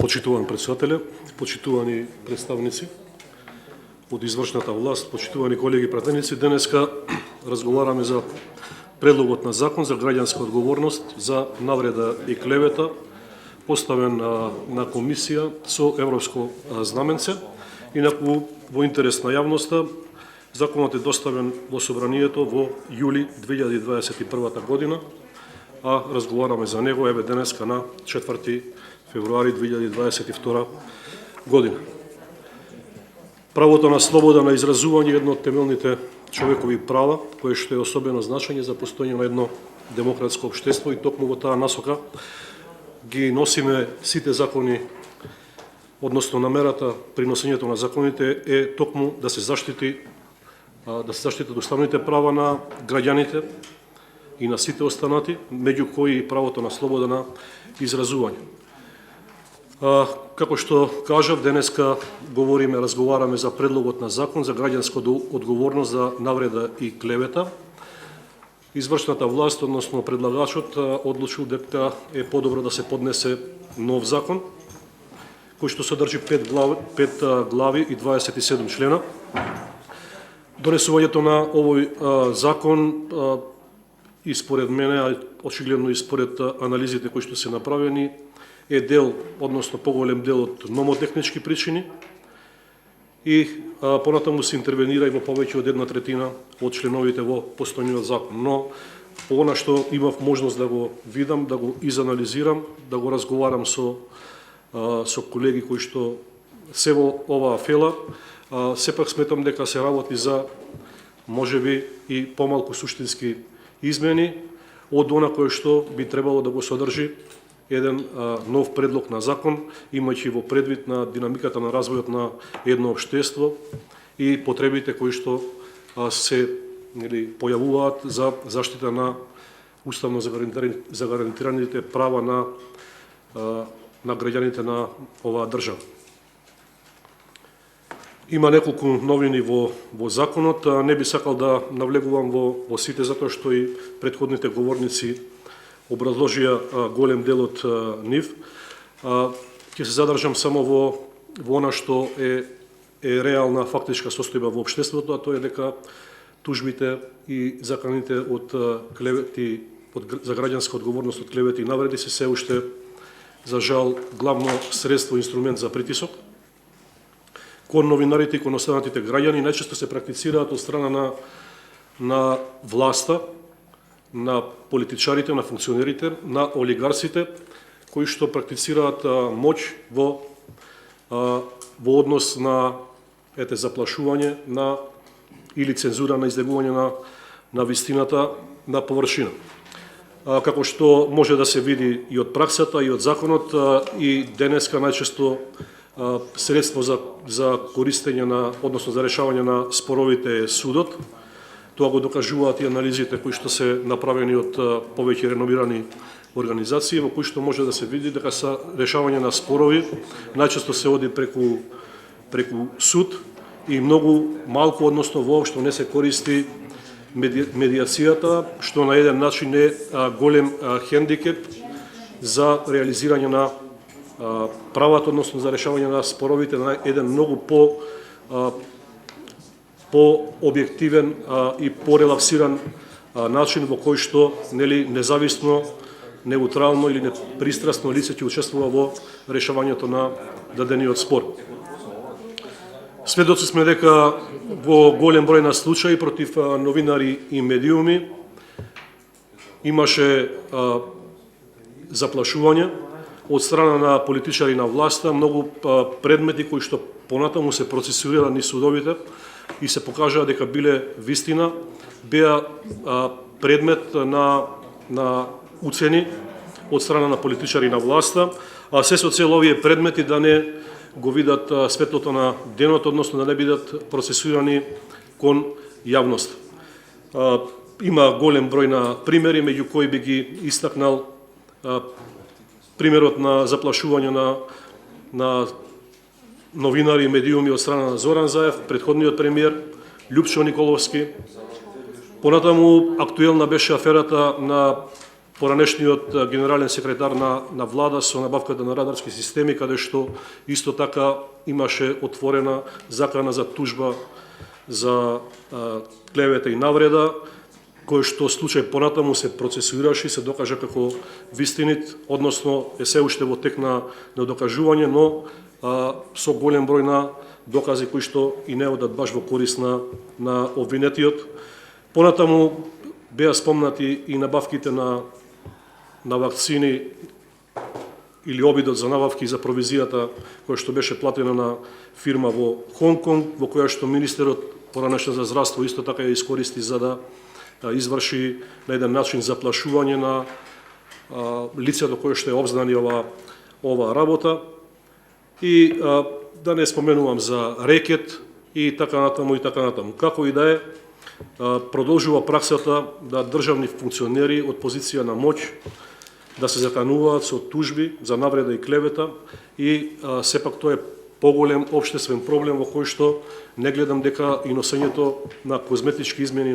Почитуван председателе, почитувани представници од извршната власт, почитувани колеги пратеници, денеска разговараме за предлогот на закон за граѓанска одговорност за навреда и клевета, поставен на комисија со европско знаменце. Инаку, во интерес на јавноста, законот е доставен во собранието во јули 2021 година, а разговараме за него еве денеска на 4 февруари 2022 година. Правото на слобода на изразување е едно од темелните човекови права, кое што е особено значење за постоење на едно демократско општество и токму во таа насока ги носиме сите закони, односно намерата при носењето на законите е токму да се заштитат уставните права на граѓаните и на сите останати, меѓу кои и правото на слобода на изразување. Како што кажав, денеска разговараме за предлогот на закон за граѓанска одговорност за навреда и клевета. Извршната власт, односно предлагачот, одлучил дека е подобро да се поднесе нов закон, кој што содржи 5 глави и 27 члена. Донесувањето на овој закон и според мене, очигледно и според анализите кои што се направени, е дел, односно поголем дел од номотехнички причини и понатаму се интервенира и во повеќе од 1/3 од членовите во постојниот закон. Но по она што имав можност да го видам, да го изанализирам, да го разговарам со колеги кои што се во оваа фела, сепак сметам дека се работи за можеби и помалку суштински измени од она кое што би требало да го содржи еден нов предлог на закон, имајќи во предвид на динамиката на развојот на едно општество и потребите кои што се појавуваат за заштита на уставно загарантираните права на граѓаните на оваа држава. Има неколку новини во законот, не би сакал да навлегувам во сите, затоа што и претходните говорници образложија голем дел од нив. Ќе се задржам само во она што е реална фактичка состојба во општеството, а тоа е дека тужбите и заканите од клевети за граѓанска одговорност од клевети и навреди се уште, за жал, главно средство, инструмент за притисок кон новинарите и кон останатите граѓани. Најчесто се практицираат од страна на власта, на политичарите, на функционерите, на олигарсите, кои што практицираат моќ во однос на заплашување или цензура на излегување на вистината на површина. Како што може да се види и од праксата, и од законот, и денеска најчесто средство за користење односно за решавање на споровите е судот. Тоа го докажуваат и анализите кои што се направени од повеќе реномирани организации, во кои што може да се види дека са решавање на спорови најчесто се оди преку суд и многу малку, односно воопшто не се користи медиацијата, што на еден начин е голем хендикеп за реализирање на правата, односно за решавање на споровите на еден многу по-објективен и по-релаксиран начин во кој што независно, неутрално или непристрасно лице ќе учествува во решавањето на дадениот спор. Сведоци сме дека во голем број на случаи против новинари и медиуми имаше заплашување од страна на политичари на власта, многу предмети кои што понатаму се процесуирани судовите и се покажаа дека биле вистина, беа предмет на уцени од страна на политичари на власта, а се со цел овие предмети да не го видат светлото на денот, односно да не бидат процесуирани кон јавност. Има голем број на примери, меѓу кои би ги истакнал примерот на заплашување на новинари и медиуми од страна на Зоран Заев, претходниот премиер, Љупчо Николовски. Понатаму актуелна беше аферата на поранешниот генерален секретар на влада со набавката на радарски системи, каде што исто така имаше отворена закана за тужба за клевета и навреда, кој што случај понатаму се процесуираше и се докажа како вистинит, односно е се уште во тек на докажување, но со голем број на докази кои што и не одат баш во корис на обвинетиот. Понатаму беа спомнати и набавките на вакцини или обидот за набавки за провизијата која што беше платена на фирма во Хонг Конг, во која што министерот поранешен за здравство исто така ја искористи за да изврши на еден начин заплашување на лицето кое што е обзнани ова работа. И да не споменувам за рекет и така натаму и така натаму. Како и да е, продолжува праксата да државни функционери од позиција на моќ да се закануваат со тужби за навреда и клевета и сепак тоа е поголем општествен проблем во кој што не гледам дека и носењето на козметички измени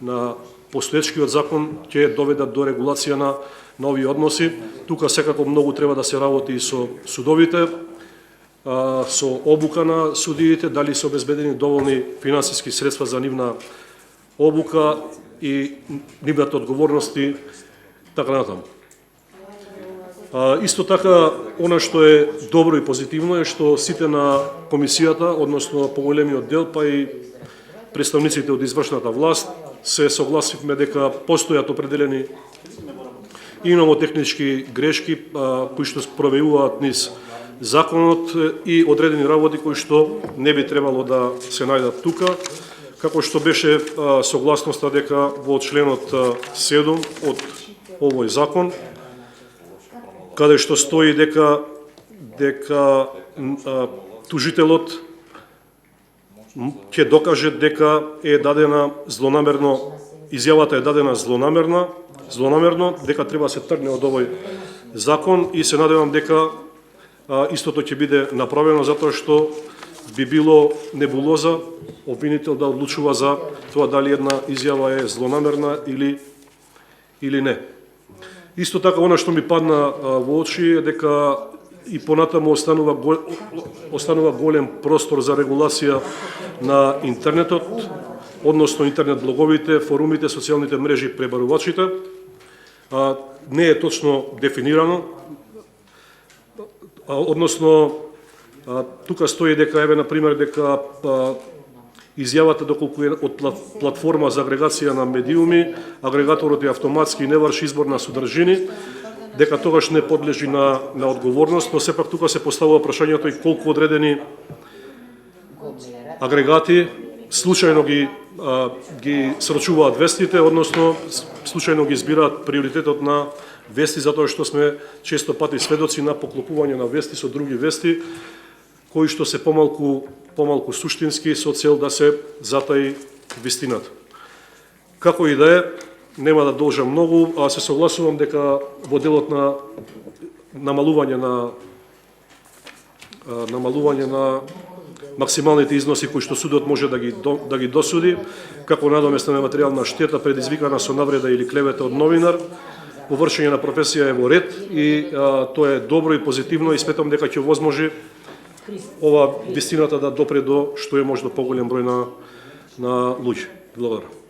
на постоечкиот закон ќе доведат до регулација на овие односи. Тука секако многу треба да се работи и со судовите, со обука на судиите, дали се обезбедени доволни финансиски средства за нивна обука и нивната одговорности, така натаму. Исто така, она што е добро и позитивно е што сите на комисијата, односно поголемиот дел, па и представниците од извршната власт, се согласивме дека постојат определени и новотехнички грешки кои што спровеуваат низ законот и одредени работи кои што не би требало да се најдат тука, како што беше согласноста дека во членот 7 од овој закон, каде што стои дека тужителот ќе докаже дека е дадена злонамерно, изјавата е дадена злонамерно, дека треба да се тргне од овој закон и се надевам дека истото ќе биде направено затоа што би било небулоза обвинител да одлучува за тоа дали една изјава е злонамерна или не. Исто така, она што ми падна во очи е дека и понатаму останува голем простор за регулација на интернетот, односно интернет блоговите, форумите, социјалните мрежи, пребарувачите. Не е точно дефинирано, односно тука стои дека, еве, например, дека изјавата доколку е од платформа за агрегација на медиуми, агрегаторот е автоматски и не врши избор на содржини, дека тогаш не подлежи на одговорност, но сепак тука се поставува прашањето и колку одредени агрегати случајно ги срочуваат вестите, односно случајно ги избираат приоритетот на вести, затоа што сме често пати сведоци на поклопување на вести со други вести, кои што се помалку суштински со цел да се затаи вистината. Како и да е, нема да должам многу, а се согласувам дека во делот на намалување на максималните износи кои што судот може да ги досуди, како надоместна материјална штета предизвикана со навреда или клевета од новинар, во вршење на професија е во ред и тоа е добро и позитивно и сметам дека ќе возможи ова вистината да допре до што е можно поголем број на луѓе. Благодарам.